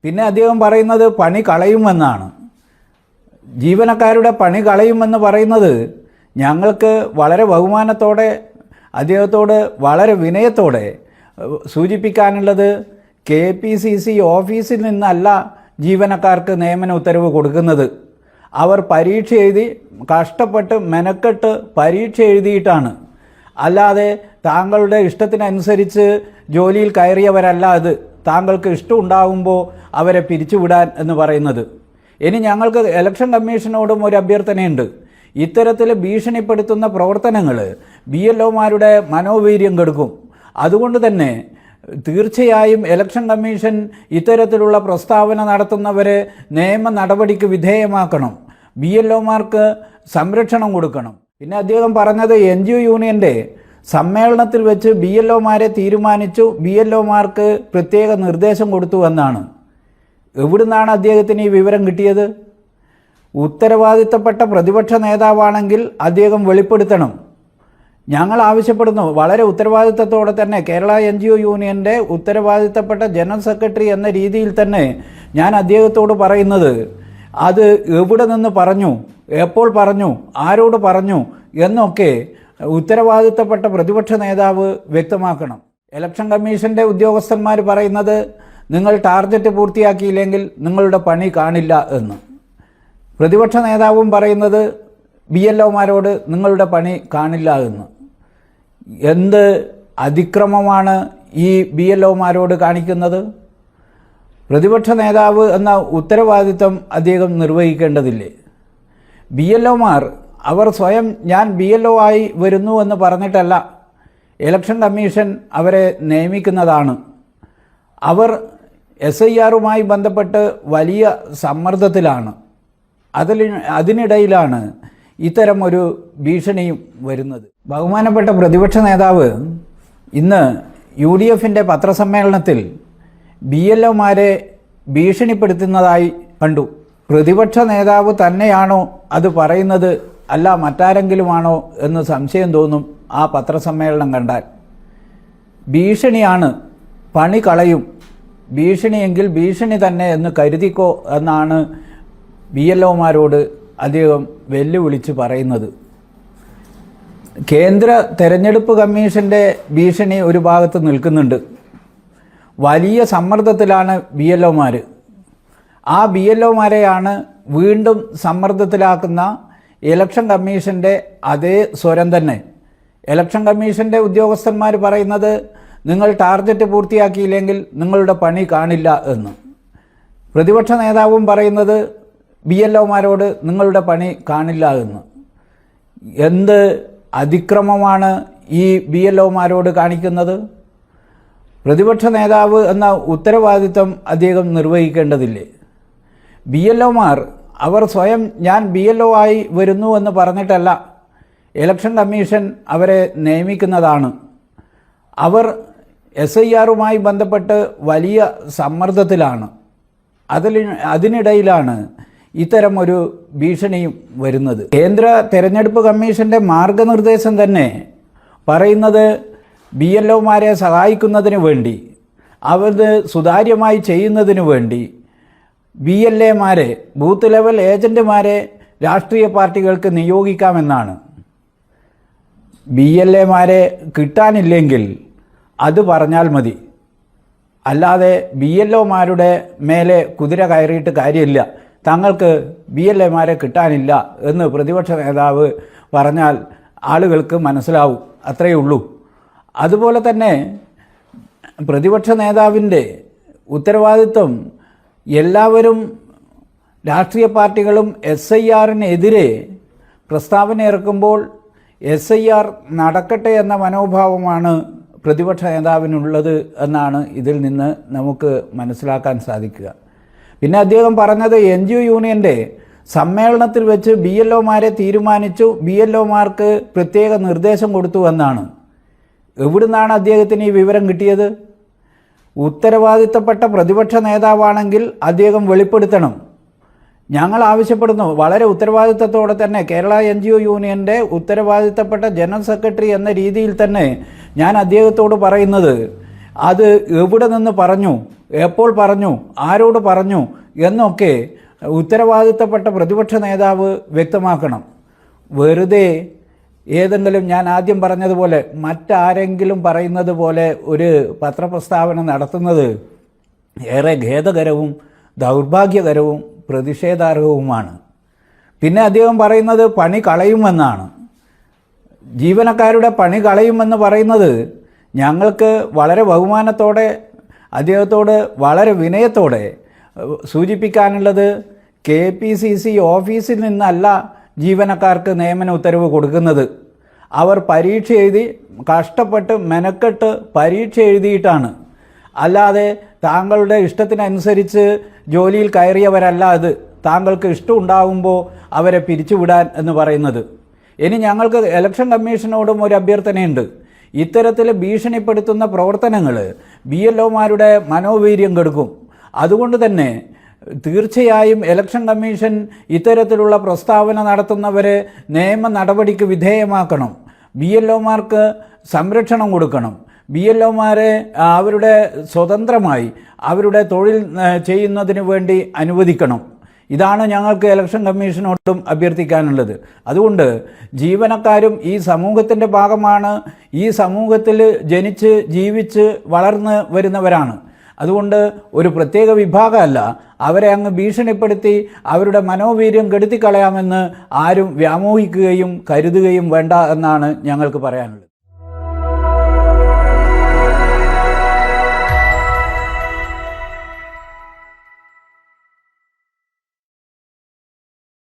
പിന്നെ അദ്ദേഹം പറയുന്നത് പണി കളയുമെന്നാണ്. ജീവനക്കാരുടെ പണി കളയുമെന്ന് പറയുന്നത് ഞങ്ങൾക്ക് വളരെ ബഹുമാനത്തോടെ അദ്ദേഹത്തോട് വളരെ വിനയത്തോടെ സൂചിപ്പിക്കാനുള്ളത് KPCC ഓഫീസിൽ നിന്നല്ല ജീവനക്കാർക്ക് നിയമന ഉത്തരവ് കൊടുക്കുന്നത്. അവർ പരീക്ഷ എഴുതി കഷ്ടപ്പെട്ട് മെനക്കെട്ട് പരീക്ഷ എഴുതിയിട്ടാണ്. അല്ലാതെ താങ്കളുടെ ഇഷ്ടത്തിനനുസരിച്ച് ജോലിയിൽ കയറിയവരല്ല അത്. താങ്കൾക്ക് ഇഷ്ടമുണ്ടാകുമ്പോൾ അവരെ പിരിച്ചുവിടാൻ എന്ന് പറയുന്നത്. ഇനി ഞങ്ങൾക്ക് ഇലക്ഷൻ കമ്മീഷനോടും ഒരു അഭ്യർത്ഥനയുണ്ട്. ഇത്തരത്തിൽ ഭീഷണിപ്പെടുത്തുന്ന പ്രവർത്തനങ്ങൾ BLOമാരുടെ മനോവീര്യം കെടുക്കും. അതുകൊണ്ട് തന്നെ തീർച്ചയായും ഇലക്ഷൻ കമ്മീഷൻ ഇത്തരത്തിലുള്ള പ്രസ്താവന നടത്തുന്നവരെ നിയമ നടപടിക്ക് വിധേയമാക്കണം. BLOമാർക്ക് സംരക്ഷണം കൊടുക്കണം. പിന്നെ അദ്ദേഹം പറഞ്ഞത് NGO യൂണിയൻ്റെ സമ്മേളനത്തിൽ വെച്ച് BLOമാരെ തീരുമാനിച്ചു, BLOമാർക്ക് പ്രത്യേക നിർദ്ദേശം കൊടുത്തു എന്നാണ്. എവിടുന്നാണ് അദ്ദേഹത്തിന് ഈ വിവരം കിട്ടിയത്? ഉത്തരവാദിത്തപ്പെട്ട പ്രതിപക്ഷ നേതാവാണെങ്കിൽ അദ്ദേഹം വെളിപ്പെടുത്തണം. ഞങ്ങൾ ആവശ്യപ്പെടുന്നു, വളരെ ഉത്തരവാദിത്തത്തോടെ തന്നെ കേരള NGO യൂണിയൻ്റെ ഉത്തരവാദിത്തപ്പെട്ട ജനറൽ സെക്രട്ടറി എന്ന രീതിയിൽ തന്നെ ഞാൻ അദ്ദേഹത്തോട് പറയുന്നത്, അത് എവിടെ നിന്ന് പറഞ്ഞു, എപ്പോൾ പറഞ്ഞു, ആരോട് പറഞ്ഞു എന്നൊക്കെ ഉത്തരവാദിത്തപ്പെട്ട പ്രതിപക്ഷ നേതാവ് വ്യക്തമാക്കണം. ഇലക്ഷൻ കമ്മീഷൻ്റെ ഉദ്യോഗസ്ഥന്മാർ പറയുന്നത് നിങ്ങൾ ടാർഗറ്റ് പൂർത്തിയാക്കിയില്ലെങ്കിൽ നിങ്ങളുടെ പണി കാണില്ല എന്ന്. പ്രതിപക്ഷ നേതാവും പറയുന്നത് BLOമാരോട് നിങ്ങളുടെ പണി കാണില്ല എന്ന്. എന്ത് അതിക്രമമാണ് ഈ BLOമാരോട് കാണിക്കുന്നത്? പ്രതിപക്ഷ നേതാവ് എന്ന ഉത്തരവാദിത്തം അദ്ദേഹം നിർവഹിക്കേണ്ടതില്ലേ? BLOമാർ അവർ സ്വയം ഞാൻ BLO ആയി വരുന്നു എന്ന് പറഞ്ഞിട്ടല്ല ഇലക്ഷൻ കമ്മീഷൻ അവരെ നിയമിക്കുന്നതാണ്. അവർ SIRുമായി ബന്ധപ്പെട്ട് വലിയ സമ്മർദ്ദത്തിലാണ്. അതിനിടയിലാണ് ഇത്തരം ഒരു ഭീഷണിയും വരുന്നത്. ബഹുമാനപ്പെട്ട പ്രതിപക്ഷ നേതാവ് ഇന്ന് UDFൻ്റെ പത്രസമ്മേളനത്തിൽ BLOമാരെ ഭീഷണിപ്പെടുത്തുന്നതായി കണ്ടു. പ്രതിപക്ഷ നേതാവ് തന്നെയാണോ അത് പറയുന്നത്, അല്ല മറ്റാരെങ്കിലുമാണോ എന്ന് സംശയം തോന്നും ആ പത്രസമ്മേളനം കണ്ടാൽ. ഭീഷണിയാണ്, പണി കളയും, ഭീഷണിയെങ്കിൽ ഭീഷണി തന്നെ എന്ന് കരുതിക്കോ എന്നാണ് BLOമാരോട് അദ്ദേഹം വെല്ലുവിളിച്ച് പറയുന്നത്. കേന്ദ്ര തെരഞ്ഞെടുപ്പ് കമ്മീഷൻ്റെ ഭീഷണി ഒരു ഭാഗത്ത് നിൽക്കുന്നുണ്ട്. വലിയ സമ്മർദ്ദത്തിലാണ് BLOമാർ. ആ BLOമാരെയാണ് വീണ്ടും സമ്മർദ്ദത്തിലാക്കുന്ന ഇലക്ഷൻ കമ്മീഷൻ്റെ അതേ സ്വരം തന്നെ. ഇലക്ഷൻ കമ്മീഷൻ്റെ ഉദ്യോഗസ്ഥന്മാർ പറയുന്നത് നിങ്ങൾ ടാർഗറ്റ് പൂർത്തിയാക്കിയില്ലെങ്കിൽ നിങ്ങളുടെ പണി കാണില്ല എന്ന്. പ്രതിപക്ഷ നേതാവും പറയുന്നത് BLOമാരോട് നിങ്ങളുടെ പണി കാണില്ല എന്ന്. എന്ത് അതിക്രമമാണ് ഈ BLOമാരോട് കാണിക്കുന്നത്? പ്രതിപക്ഷ നേതാവ് എന്ന ഉത്തരവാദിത്തം അദ്ദേഹം നിർവഹിക്കേണ്ടതില്ലേ? BLOമാർ അവർ സ്വയം ഞാൻ BLO ആയി വരുന്നു എന്ന് പറഞ്ഞിട്ടല്ല ഇലക്ഷൻ കമ്മീഷൻ അവരെ നിയമിക്കുന്നതാണ്. അവർ SIRുമായി ബന്ധപ്പെട്ട് വലിയ സമ്മർദ്ദത്തിലാണ്. അതിനിടയിലാണ് ഇത്തരം ഒരു ഭീഷണിയും വരുന്നത്. കേന്ദ്ര തെരഞ്ഞെടുപ്പ് കമ്മീഷൻ്റെ മാർഗനിർദ്ദേശം തന്നെ പറയുന്നത് BLOമാരെ സഹായിക്കുന്നതിന് വേണ്ടി, അവത് സുതാര്യമായി ചെയ്യുന്നതിന് വേണ്ടി BLAമാരെ, ബൂത്ത് ലെവൽ ഏജൻറ്റുമാരെ രാഷ്ട്രീയ പാർട്ടികൾക്ക് നിയോഗിക്കാമെന്നാണ്. BLAമാരെ കിട്ടാനില്ലെങ്കിൽ അത് പറഞ്ഞാൽ മതി. അല്ലാതെ BLOമാരുടെ മേലെ കുതിര കയറിയിട്ട് കാര്യമില്ല, തങ്ങൾക്ക് BLAമാരെ കിട്ടാനില്ല എന്ന് പ്രതിപക്ഷ നേതാവ് പറഞ്ഞാൽ ആളുകൾക്ക് മനസ്സിലാവും, അത്രയേ ഉള്ളൂ. അതുപോലെ തന്നെ പ്രതിപക്ഷ നേതാവിൻ്റെ ഉത്തരവാദിത്വം എല്ലാവരും രാഷ്ട്രീയ പാർട്ടികളും SIRനെതിരെ പ്രസ്താവന ഇറക്കുമ്പോൾ SIR നടക്കട്ടെ എന്ന മനോഭാവമാണ് പ്രതിപക്ഷ നേതാവിനുള്ളത് എന്നാണ് ഇതിൽ നിന്ന് നമുക്ക് മനസ്സിലാക്കാൻ സാധിക്കുക. പിന്നെ അദ്ദേഹം പറഞ്ഞത് NGO യൂണിയൻ്റെ സമ്മേളനത്തിൽ വെച്ച് BLOമാരെ തീരുമാനിച്ചു, BLOമാർക്ക് പ്രത്യേക നിർദ്ദേശം കൊടുത്തു എന്നാണ്. എവിടുന്നാണ് അദ്ദേഹത്തിന് ഈ വിവരം കിട്ടിയത്? ഉത്തരവാദിത്തപ്പെട്ട പ്രതിപക്ഷ നേതാവാണെങ്കിൽ അദ്ദേഹം വെളിപ്പെടുത്തണം. ഞങ്ങൾ ആവശ്യപ്പെടുന്നു, വളരെ ഉത്തരവാദിത്തത്തോടെ തന്നെ കേരള NGO യൂണിയൻ്റെ ഉത്തരവാദിത്തപ്പെട്ട ജനറൽ സെക്രട്ടറി എന്ന രീതിയിൽ തന്നെ ഞാൻ അദ്ദേഹത്തോട് പറയുന്നത്, അത് എവിടെ നിന്ന് പറഞ്ഞു, എപ്പോൾ പറഞ്ഞു, ആരോട് പറഞ്ഞു എന്നൊക്കെ ഉത്തരവാദിത്തപ്പെട്ട പ്രതിപക്ഷ നേതാവ് വ്യക്തമാക്കണം. വെറുതെ ഏതെങ്കിലും, ഞാൻ ആദ്യം പറഞ്ഞതുപോലെ, മറ്റാരെങ്കിലും പറയുന്നത് പോലെ ഒരു പത്രപ്രസ്താവന നടത്തുന്നത് ഏറെ ഖേദകരവും ദൗർഭാഗ്യകരവും പ്രതിഷേധാർഹവുമാണ്. പിന്നെ അദ്ദേഹം പറയുന്നത് പണി കളയുമെന്നാണ്. ജീവനക്കാരുടെ പണി കളയുമെന്ന് പറയുന്നത് ഞങ്ങൾക്ക് വളരെ ബഹുമാനത്തോടെ, അദ്ദേഹത്തോട് വളരെ വിനയത്തോടെ സൂചിപ്പിക്കാനുള്ളത്, KPCC ഓഫീസിൽ നിന്നല്ല ജീവനക്കാർക്ക് നിയമന ഉത്തരവ് കൊടുക്കുന്നത്. അവർ പരീക്ഷ എഴുതി, കഷ്ടപ്പെട്ട് മെനക്കെട്ട് പരീക്ഷ എഴുതിയിട്ടാണ്. അല്ലാതെ താങ്കളുടെ ഇഷ്ടത്തിനനുസരിച്ച് ജോലിയിൽ കയറിയവരല്ല അത്. താങ്കൾക്ക് ഇഷ്ടമുണ്ടാകുമ്പോൾ അവരെ പിരിച്ചുവിടാൻ എന്ന് പറയുന്നത്. ഇനി ഞങ്ങൾക്ക് ഇലക്ഷൻ കമ്മീഷനോടും ഒരു അഭ്യർത്ഥനയുണ്ട്. ഇത്തരത്തിൽ ഭീഷണിപ്പെടുത്തുന്ന പ്രവർത്തനങ്ങൾ BLOമാരുടെ മനോവീര്യം കെടുക്കും. അതുകൊണ്ട് തന്നെ തീർച്ചയായും ഇലക്ഷൻ കമ്മീഷൻ ഇത്തരത്തിലുള്ള പ്രസ്താവന നടത്തുന്നവരെ നിയമ നടപടിക്ക് വിധേയമാക്കണം. BLOമാർക്ക് സംരക്ഷണം കൊടുക്കണം. BLOമാരെ അവരുടെ സ്വതന്ത്രമായി അവരുടെ തൊഴിൽ ചെയ്യുന്നതിന് വേണ്ടി അനുവദിക്കണം. ഇതാണ് ഞങ്ങൾക്ക് ഇലക്ഷൻ കമ്മീഷനോടും അഭ്യർത്ഥിക്കാനുള്ളത്. അതുകൊണ്ട് ജീവനക്കാരും ഈ സമൂഹത്തിൻ്റെ ഭാഗമാണ്, ഈ സമൂഹത്തിൽ ജനിച്ച് ജീവിച്ച് വളർന്ന് വരുന്നവരാണ്. അതുകൊണ്ട് ഒരു പ്രത്യേക വിഭാഗമല്ല, അവരെ അങ്ങ് ഭീഷണിപ്പെടുത്തി അവരുടെ മനോവീര്യം കെടുത്തിക്കളയാമെന്ന് ആരും വ്യാമോഹിക്കുകയും കരുതുകയും വേണ്ട എന്നാണ് ഞങ്ങൾക്ക് പറയാനുള്ളത്.